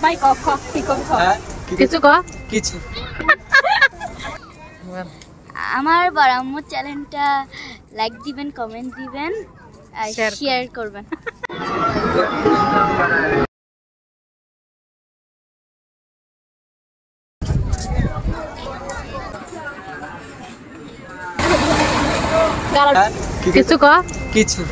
ভাই ক ক কি কবি ক কিছু ক কিছু আমার বড়াম্মু চ্যানেলটা লাইক দিবেন, কমেন্ট দিবেন আর শেয়ার করবেন। কিছু ক কিছু।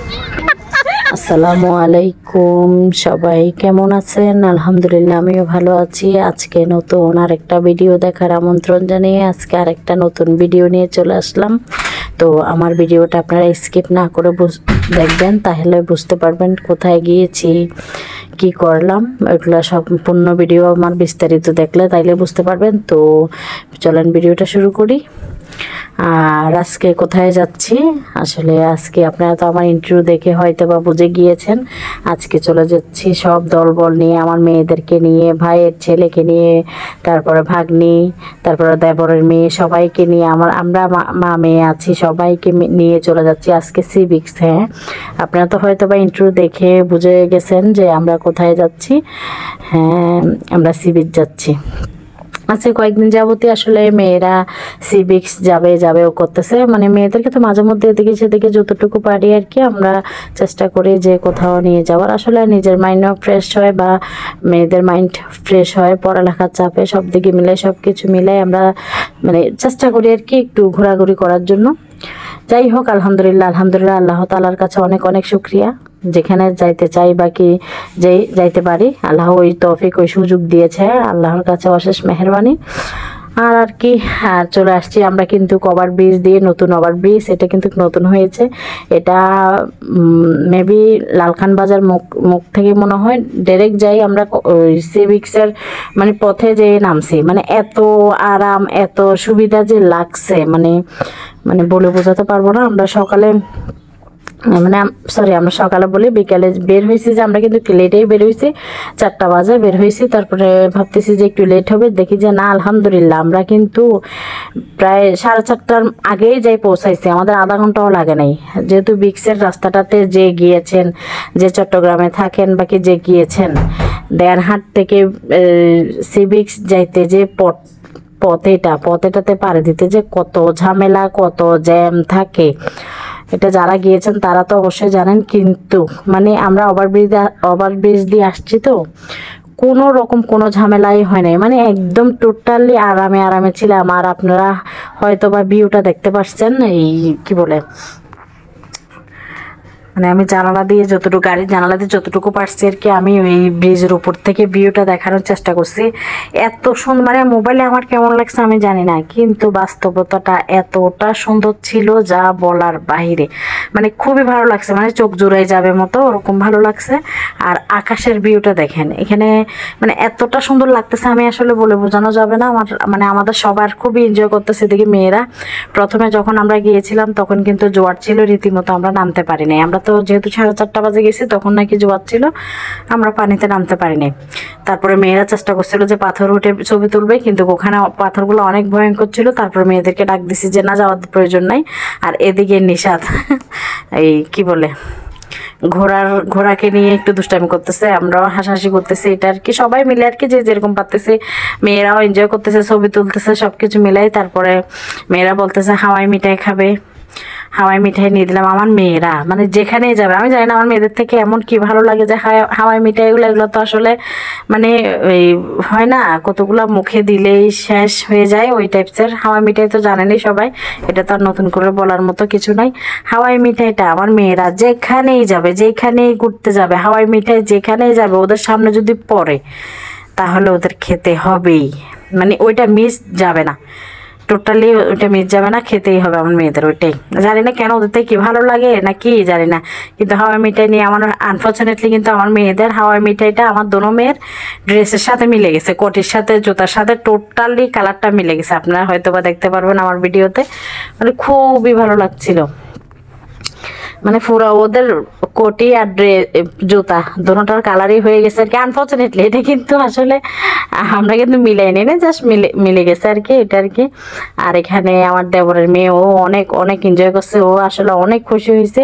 আসসালামু আলাইকুম, সবাই কেমন আছেন? আলহামদুলিল্লাহ আমিও ভালো আছি। আজকে নতুন আরেকটা ভিডিও দেখার আমন্ত্রণ জানিয়ে আজকে আরেকটা নতুন ভিডিও নিয়ে চলে আসলাম। তো আমার ভিডিওটা আপনারা স্কিপ না করে দেখবেন, তাহলে বুঝতে পারবেন কোথায় গিয়েছি, কি করলাম। ওইগুলো সম্পূর্ণ ভিডিও আমার বিস্তারিত দেখলে তাইলে বুঝতে পারবেন। তো চলেন ভিডিওটা শুরু করি। আর আজকে কোথায় যাচ্ছি, আসলে আজকে আপনারা তো আমার ইন্টারভিউ দেখে হয়তো বা বুঝে গিয়েছেন। আজকে চলে যাচ্ছি সব দলবল নিয়ে, আমার মেয়েদেরকে নিয়ে, ভাইয়ের ছেলেকে নিয়ে, তারপরে ভাগ্নি, তারপরে দেবরের মেয়ে, সবাইকে নিয়ে আমরা মা মেয়ে আছি, সবাইকে নিয়ে চলে যাচ্ছি আজকে সি বিচ। হ্যাঁ, আপনারা তো হয়তো বা ইন্টারভিউ দেখে বুঝে গেছেন যে আমরা কোথায় যাচ্ছি। হ্যাঁ, আমরা সি বিচ যাচ্ছি। আজকে কয়েকদিন যাবতই আসলে মেয়েরা সি বিচ যাবে ও করতেছে, মানে মেয়েদেরকে তো মাঝে মধ্যে এদিকে সেদিকে যতটুকু পারি আর কি আমরা চেষ্টা করি যে কোথাও নিয়ে যাওয়ার। আসলে নিজের মাইন্ডও ফ্রেশ হয় বা মেয়েদের মাইন্ড ফ্রেশ হয়, পড়ালেখার চাপে সব দিকে মিলে সব কিছু মিলাই আমরা মানে চেষ্টা করি আর কি একটু ঘোরাঘুরি করার জন্য। যাই হোক, আলহামদুলিল্লাহ আল্লাহ তাআলার কাছে অনেক অনেক শুকরিয়া, যেখানে যাইতে চাই বা কি যাইতে পারি আল্লাহ ওই তৌফিক ওই সুযোগ দিয়েছে, আল্লাহর কাছে অশেষ মেহেরবানি। আর কি চলে আসছি আমরা কিন্তু ওভার ব্রিজ দিয়ে, নতুন ওভার ব্রিজ, এটা কিন্তু নতুন হয়েছে। এটা মেবি লালখান বাজার মুখ থেকে মনে হয় ডাইরেক্ট যাই আমরা সি বিচের মানে পথে যে নামছি, মানে এত আরাম এত সুবিধা যে লাগছে মানে বলে বোঝাতে পারবো না। আমরা সকালে আমরা সকালে বলি বিকালে বের হয়েছি, যে আমরা কিন্তু একটু লেটেই বের হয়েছি, 4টা বাজে বের হয়েছি। তারপরে ভাবতেছি যে একটু লেট হবে, দেখি যে না আলহামদুলিল্লাহ আমরা কিন্তু প্রায় 4:30টার আগেই যাই পৌঁছাইছি, আমাদের আধা ঘন্টাও লাগে নাই। যেহেতু বিচের রাস্তাটাতে যে গিয়েছেন, যে চট্টগ্রামে থাকেন বাকি যে গিয়েছেন, দেয়ারহাট থেকে সি বিচ যাইতে যে পথেটাতে পাড়ি দিতে যে কত ঝামেলা কত জ্যাম থাকে, এটা যারা গিয়েছেন তারা তো অবশ্যই জানেন। কিন্তু মানে আমরা ওভারব্রিজ দিয়ে আসছি, তো কোনো রকম কোনো ঝামেলাই হয় নাই, মানে একদম টোটালি আরামে ছিলাম। আর আপনারা হয়তো বা ভিউটা দেখতে পাচ্ছেন, এই কি বলে মানে আমি জানালা দিয়ে গাড়ির জানালা দিয়ে যতটুকু পারছি আর কি, আমি ওই ব্রিজের উপর থেকে ভিউটা দেখানোর চেষ্টা করছি। এত সুন্দর, মানে মোবাইলে আমার কেমন লাগছে আমি জানি না, কিন্তু বাস্তবতাটা এতটা সুন্দর ছিল যা বলার বাহিরে, মানে খুবই ভালো লাগছে, মানে চোখ জুড়াই যাবে মতো ওরকম ভালো লাগছে। আর আকাশের ভিউটা দেখেন এখানে, মানে এতটা সুন্দর লাগতেছে আমি আসলে বলে বোঝানো যাবে না। আমাদের সবার খুবই এনজয় করতেছে দেখি মেয়েরা। প্রথমে যখন আমরা গিয়েছিলাম তখন কিন্তু জোয়ার ছিল রীতিমতো, আমরা নামতে পারি নাই। আমরা তো যেহেতু 4:30 বাজে গেছি তখন নাকি জোয়ার ছিল, আমরা পানিতে নামতে পারি নাই। তারপরে মেয়েরা চেষ্টা করছিল যে পাথর উঠে ছবি তুলবে, কিন্তু ওখানে পাথরগুলো অনেক ভয়ঙ্কর ছিল। তারপরে মেয়েদেরকে ডাক দিছি যে না, যাওয়ার প্রয়োজন নাই। আর এদিকে নিশাদ এই কি বলে ঘোড়াকে নিয়ে একটু দুষ্টামি করতেছে, আমরাও হাসাহাসি করতেছি, এটা আর কি সবাই মিলে আর কি যে যেরকম পারতেছে। মেয়েরাও এনজয় করতেছে, ছবি তুলতেছে, সবকিছু মিলাই। তারপরে মেয়েরা বলতেছে হাওয়াই মিঠাই খাবে, হাওয়াই মিঠাই নিয়ে দিলাম। আমার মেয়েরা মানে যেখানেই যাবে, আমি জানি না আমার মেয়েদের থেকে এমন কি ভালো লাগে যে হাওয়াই মিঠাইগুলো, এগুলো তো আসলে মানে ওই হয় না, কতগুলো মুখে দিলেই শেষ হয়ে যায় ওই টাইপসের। হাওয়াই মিঠাই তো জানেনই সবাই, এটা তো আর নতুন করে বলার মতো কিছু নাই। হাওয়াই মিঠাইটা আমার মেয়েরা যেখানেই যাবে, যেখানেই ঘুরতে যাবে, হাওয়াই মিঠাই যেখানেই যাবে ওদের সামনে যদি পড়ে তাহলে ওদের খেতে হবেই, মানে ওইটা মিস যাবে না, টোটালি ওইটা মিস যাবে না, খেতেই হবে আমার মেয়েদের। ওইটাই জানি না কেন ওদের থেকে কি ভালো লাগে না কি জানি না, কিন্তু হাওয়াই মিঠাই নিয়ে আমার আনফর্চুনেটলি কিন্তু আমার মেয়েদের হাওয়াই মিঠাইটা আমার দোনো মেয়ের ড্রেসের সাথে মিলে গেছে, কোটির সাথে জুতার সাথে টোটালি কালারটা মিলে গেছে। আপনারা হয়তো বা দেখতে পারবেন আমার ভিডিওতে, মানে খুবই ভালো লাগছিল। মানে পুরো ওদের কোটি আর জুতা দুটোটার কালারই হয়ে গেছে আর কি। আনফর্চুনেটলি এটা কিন্তু আসলে আমরা কিন্তু মিলাইনি না, জাস্ট মিলে গেছে আর কি, এটা আর কি। আর এখানে আমার দেবরের মেয়ে, ও অনেক অনেক এনজয় করছে, ও আসলে অনেক খুশি হয়েছে।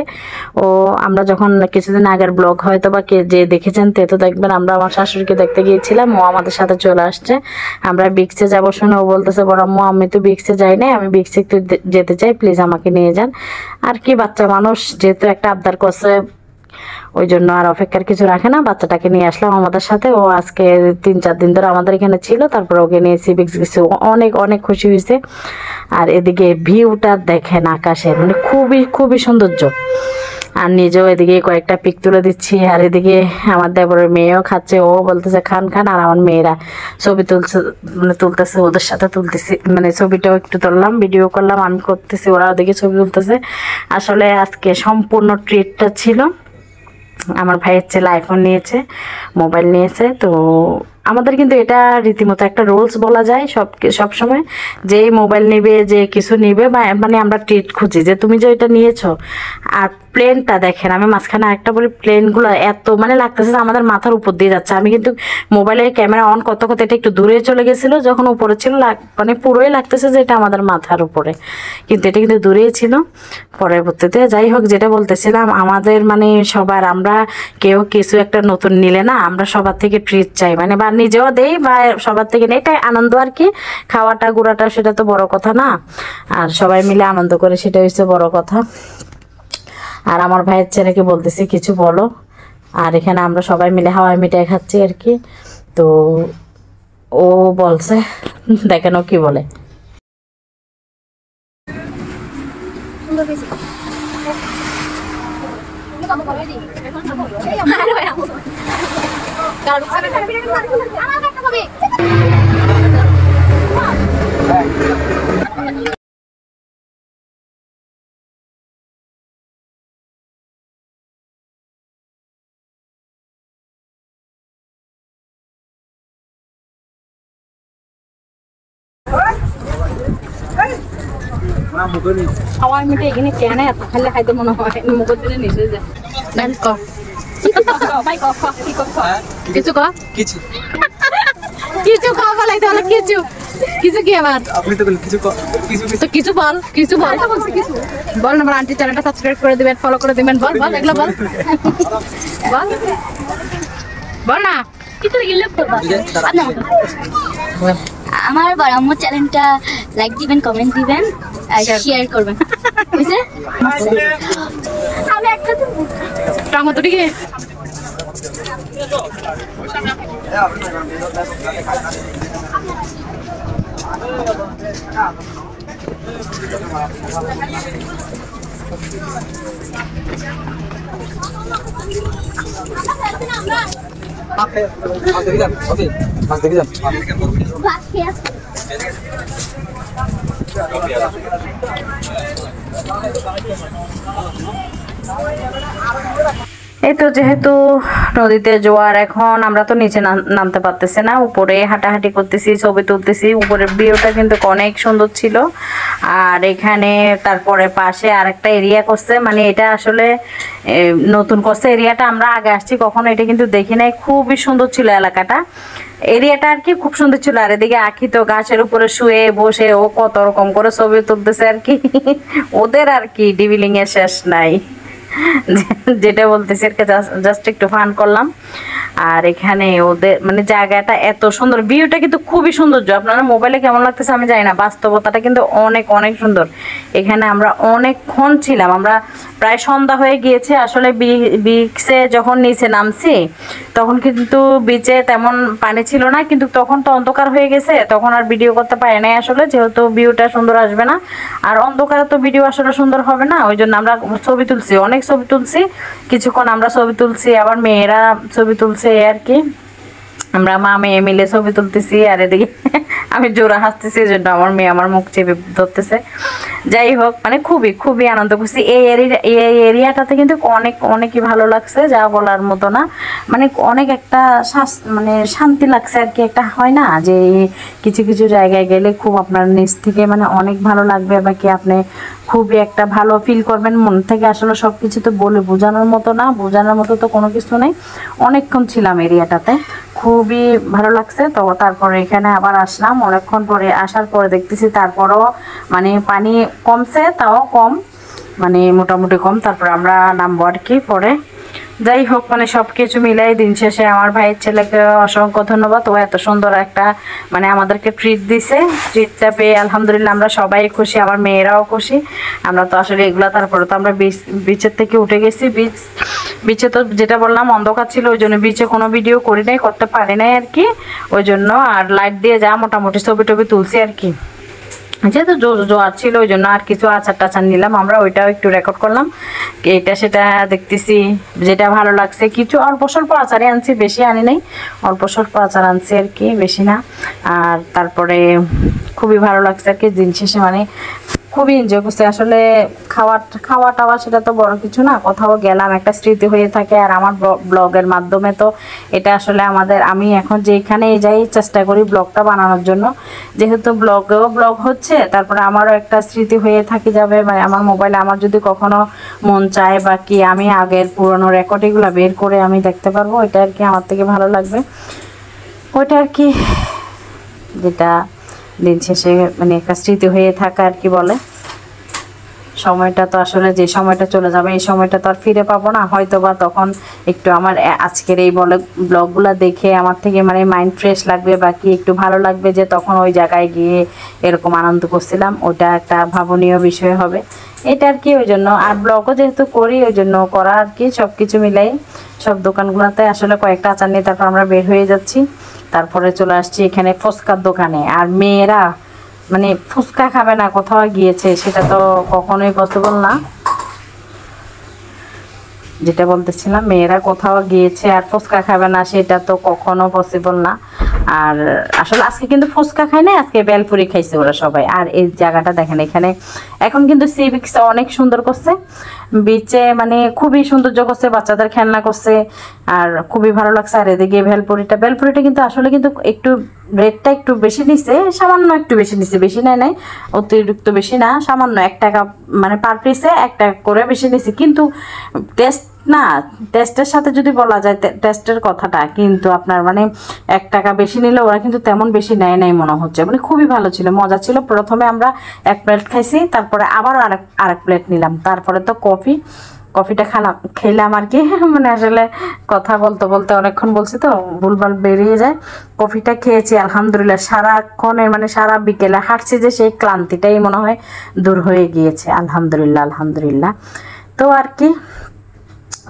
ও আমরা যখন কিছুদিন আগের ব্লগ হয়তো বা কে যে দেখেছেন তে তো দেখবেন, আমরা আমার শাশুড়িকে দেখতে গিয়েছিলাম, ও আমাদের সাথে চলে আসছে। আমরা বিক্সে যাবো শুনে ও বলতেছে, বড় আম্মু আমি তো বিক্সে যাই না, আমি বিক্সে একটু যেতে চাই, প্লিজ আমাকে নিয়ে যান। আর কি বাচ্চা মানুষ যেহেতু একটা আবদার করছে, ওই জন্য আর অপেক্ষার কিছু রাখে না, বাচ্চাটাকে নিয়ে আসলাম আমাদের সাথে। ও আজকে 3-4 দিন ধরে আমাদের এখানে ছিল, তারপর ওকে নিয়ে বিক্স গেছে, অনেক অনেক খুশি হয়েছে। আর এদিকে ভিউটা দেখেন আকাশের, মানে খুবই খুবই সৌন্দর্য। আর নিজেও এদিকে কয়েকটা পিক তুলে দিচ্ছি, আর এদিকে আমার দেবরের মেয়েও খাচ্ছে, ও বলতেছে খান খান। আর আমার মেয়েরা ছবি তুলতেছে, ওদের সাথে তুলতেছি, মানে ছবিটাও একটু তুললাম, ভিডিও করলাম, আমি করতেছি, ওরা ওদিকে ছবি তুলতেছে। আসলে আজকে সম্পূর্ণ ট্রিটটা ছিল। আমার ভাইয়ের ছেলে আইফোন নিয়েছে, মোবাইল নিয়েছে। তো আমাদের কিন্তু এটা রীতিমতো একটা রুলস বলা যায় সব সময়, যে মোবাইল নিবে, যে কিছু নিবে, বা মানে আমরা ট্রিট খুঁজি যে তুমি যে এটা নিয়েছো। আর প্লেনটা দেখেন, আমি মাঝখানে আরেকটা বলি, প্লেনগুলো এত মানে লাগতেছে যে আমাদের মাথার উপর দিয়ে যাচ্ছে। আমি কিন্তু মোবাইলের ক্যামেরা অন করতে করতে এটা একটু দূরে চলে গেছিলো, যখন উপরে ছিল মানে পুরোই লাগতেছে যে এটা আমাদের মাথার উপরে, কিন্তু এটা কিন্তু দূরেই ছিল। পরবর্তীতে যাই হোক, যেটা বলতেছিলাম, আমাদের মানে সবার, আমরা কেউ কিছু একটা নতুন নিলে না, আমরা সবার থেকে ট্রিট চাই, মানে বা নিজেও দেই বা সবার থেকে নেই, এটাই আনন্দ আর কি। খাওয়াটা ঘোরাটা সেটা তো বড় কথা না, আর সবাই মিলে আনন্দ করে সেটা হচ্ছে বড় কথা। আর আমার ভাইয়ের ছেলেকে বলতেছি কিছু বলো, আর এখানে আমরা সবাই মিলে হাওয়াই মিঠাই খাচ্ছি আর কি। তো ও বলছে, দেখেন ও কি বলে। খাওয়ার মিটে এখানে কেন এত খাইলে খাইতে মনে হয় মুখের দিনে নিচে যায়। কিছু কিছু খাওয়া বলাইতে হলে কিছু কিছু কি আবার আপনি তো কিছু বল বল না, আন্টি চ্যানেলটা সাবস্ক্রাইব করে দিবেন, ফলো করে দিবেন, বল বল এগুলো বল বল বল না কিছু গিলে আমার বারাম্মু চ্যানেলটা লাইক দিবেন, কমেন্ট দিবেন আর শেয়ার করবেন, বুঝছে? আমি একটা টমেটো দিকে এই তো যেহেতু নদীতে জোয়ার, এখন আমরা তো নিচে নামতে পারতেছি না, উপরে হাঁটাহাঁটি করতেছি, ছবি তুলতেছি। উপরের ভিউটা কিন্তু অনেক সুন্দর ছিল। আর এখানে তারপরে পাশে আরেকটা এরিয়া করছে, মানে এটা আসলে নতুন করছে এরিয়াটা, আমরা আগে আসছি কখনো এটা কিন্তু দেখি নাই। খুবই সুন্দর ছিল এলাকাটা, এরিয়াটা আর কি, খুব সুন্দর ছিল। আর এদিকে আখি তো গাছের উপরে শুয়ে বসে ও কত রকম করে ছবি তুলতেছে আর কি। ওদের আর কি ডিভিলিং এর শেষ নাই, যেটা বলতেছি আর কি, জাস্ট একটু ফান করলাম। আর এখানে ওদের মানে জায়গাটা এত সুন্দর, ভিউটা কিন্তু খুবই সৌন্দর্য। আপনারা মোবাইলে কেমন লাগতেছে আমি জানি না, বাস্তবতাটা কিন্তু অনেক অনেক সুন্দর। এখানে আমরা অনেকক্ষণ ছিলাম, আমরা প্রায় সন্ধ্যা হয়ে গিয়েছে। আসলে বিচে যখন নিচে নামছি তখন কিন্তু বিচে তেমন পানি ছিল না, কিন্তু তখন তো অন্ধকার হয়ে গেছে, তখন আর ভিডিও করতে পারি নাই আসলে, যেহেতু ভিউটা সুন্দর আসবে না, আর অন্ধকারে তো ভিডিও আসলে সুন্দর হবে না। ওই জন্য আমরা ছবি তুলছি, অনেক ছবি তুলছি, কিছুক্ষণ আমরা ছবি তুলছি, আবার মেয়েরা ছবি তুলছে আর কি। আমরা মা মেয়ে মিলে ছবি তুলতেছি, আর এদিকে আমি জোড়া হাসতেছি, এই জন্য আমার মেয়ে আমার মুখ চেপে ধরতেছে। যাই হোক, মানে খুবই খুবই আনন্দ করছি। এই এরিয়াটাতে কিন্তু অনেকই ভালো লাগছে, যা বলার মতো না। মানে অনেক একটা মানে শান্তি লাগছে আর কি। একটা হয় না যে কিছু কিছু জায়গায় গেলে খুব আপনার নিজ থেকে মানে অনেক ভালো লাগবে, বা কি আপনি খুবই একটা ভালো ফিল করবেন মন থেকে। আসলে সব কিছু তো বলে বোঝানোর মতো না, বোঝানোর মতো তো কোনো কিছু নেই। অনেকক্ষণ ছিলাম এরিয়াটাতে, খুবই ভালো লাগছে। তো তারপরে এখানে আবার আসলাম, অনেকক্ষণ পরে আসার পরে দেখতেছি তারপরও মানে পানি কমছে, তাও কম, মানে মোটামুটি কম। তারপর আমরা নামবো আর কি পরে। যাই হোক, মানে সব কিছু মিলাই দিন শেষে আমার ভাইয়ের ছেলেকে অসংখ্য ধন্যবাদ। ও এত সুন্দর একটা মানে আমাদেরকে ট্রিট দিছে। ট্রিটটা পেয়ে আলহামদুলিল্লাহ আমরা সবাই খুশি, আমার মেয়েরাও খুশি। আমরা তো আসলে এগুলা, তারপরে তো আমরা বিচের থেকে উঠে গেছি। বিচে তো যেটা বললাম অন্ধকার ছিল, ওই জন্য বিচে কোনো ভিডিও করি নাই, করতে পারি নাই আর কি, ওই জন্য। আর লাইট দিয়ে যা মোটামুটি ছবি টবি তুলছি আর কি। যেহেতু জোয়ার ছিল ওই জন্য আর কিছু আচার টাচার নিলাম আমরা, ওইটাও একটু রেকর্ড করলাম। এটা সেটা দেখতেছি, যেটা ভালো লাগছে। কিছু অল্প স্বল্প আচারে আনছি, বেশি আনি নাই, অল্প স্বল্প আচার আনছি আর কি, বেশি না। আর তারপরে খুবই ভালো লাগছে আর কি দিন শেষে, মানে খুবই এনজয় করছি আসলে। খাওয়া টাওয়া সেটা তো বড় কিছু না, কোথাও গেলাম একটা স্মৃতি হয়ে থাকে। আর আমার ব্লগের মাধ্যমে তো এটা আসলে আমাদের, আমি এখন যেখানেই যাই চেষ্টা করি ব্লগটা বানানোর জন্য, যেহেতু ব্লগ হচ্ছে, তারপরে আমারও একটা স্মৃতি হয়ে থাকি যাবে। মানে আমার মোবাইলে আমার যদি কখনো মন চায় বা কি, আমি আগের পুরনো রেকর্ডিংগুলো বের করে আমি দেখতে পারবো, ওইটা আর কি আমার থেকে ভালো লাগবে। ওইটা আর কি যেটা দিন শেষে মানে একটা স্মৃতি হয়ে থাকা আর কি বলে। সময়টা তো আসলে যে সময়টা চলে যাবে এই সময়টা তো আর ফিরে পাবো না, হয়তো বা তখন একটু আমার আজকের এই ব্লগগুলো দেখে আমার থেকে মানে মাইন্ড ফ্রেশ লাগবে, বা কি একটু ভালো লাগবে যে তখন ওই জায়গায় গিয়ে এরকম আনন্দ করছিলাম, ওটা একটা ভাবনীয় বিষয় হবে এটা আর কি। ওই জন্য আর ব্লগও যেহেতু করি ওই জন্য করা আর কি, সব কিছু মিলাই সব দোকানগুলোতে আসলে কয়েকটা আচার নিয়ে তারপর আমরা বের হয়ে যাচ্ছি। তারপরে চলে আসছি এখানে ফুচকার দোকানে। আর মেয়েরা মানে ফুচকা খাবে না কোথাও গিয়েছে, সেটা তো কখনোই পসিবল না। যেটা বলতেছিলাম, মেয়েরা কোথাও গিয়েছে আর ফুচকা খাবে না, সেটা তো কখনো পসিবল না। আর আসলে আজকে কিন্তু ফুচকা খাই না, আজকে বেলপুরি খাইছে ওরা সবাই। আর এই জায়গাটা দেখেন, এখানে এখন কিন্তু সি বিচটা অনেক সুন্দর করছে, বিচে মানে খুবই সৌন্দর্য করছে, বাচ্চাদের খেলনা করছে, আর খুবই ভালো লাগছে। আর এদিকে বেলপুরিটা কিন্তু আসলে কিন্তু একটু রেটটা একটু বেশি নিছে, সামান্য একটু বেশি নিছে, বেশি নাই অতিরিক্ত বেশি না, সামান্য 1 টাকা মানে পার পিসে 1 টাকা করে বেশি নিছে। কিন্তু টেস্ট না, টেস্টের সাথে যদি বলা যায় টেস্টের কথাটা, কিন্তু আপনার মানে 1 টাকা বেশি নিলে ওরা কিন্তু তেমন বেশি নেয় নাই মনে হচ্ছে। মানে খুবই ভালো ছিল, মজা ছিল। প্রথমে আমরা 1 প্লেট খাইছি, তারপরে আবার আরেক প্লেট নিলাম, তারপরে তো কফিটা খেলাম আর কি। মানে আসলে কথা বলতে বলতে অনেকক্ষণ বলছি তো ভুলভাল বেরিয়ে যায়। কফিটা খেয়েছি আলহামদুলিল্লাহ, সারাক্ষণের মানে সারা বিকেলে হাঁটছি যে সেই ক্লান্তিটাই মনে হয় দূর হয়ে গিয়েছে আলহামদুলিল্লাহ। তো আর কি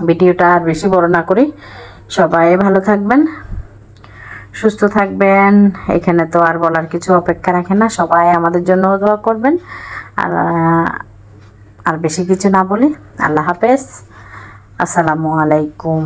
ভিডিওটা আর বেশি বড় না করি, সবাই ভালো থাকবেন, সুস্থ থাকবেন। এখানে তো আর বলার কিছু অপেক্ষা রাখে না, সবাই আমাদের জন্য দোয়া করবেন। আর বেশি কিছু না বলি, আল্লাহ হাফেজ, আসসালামু আলাইকুম।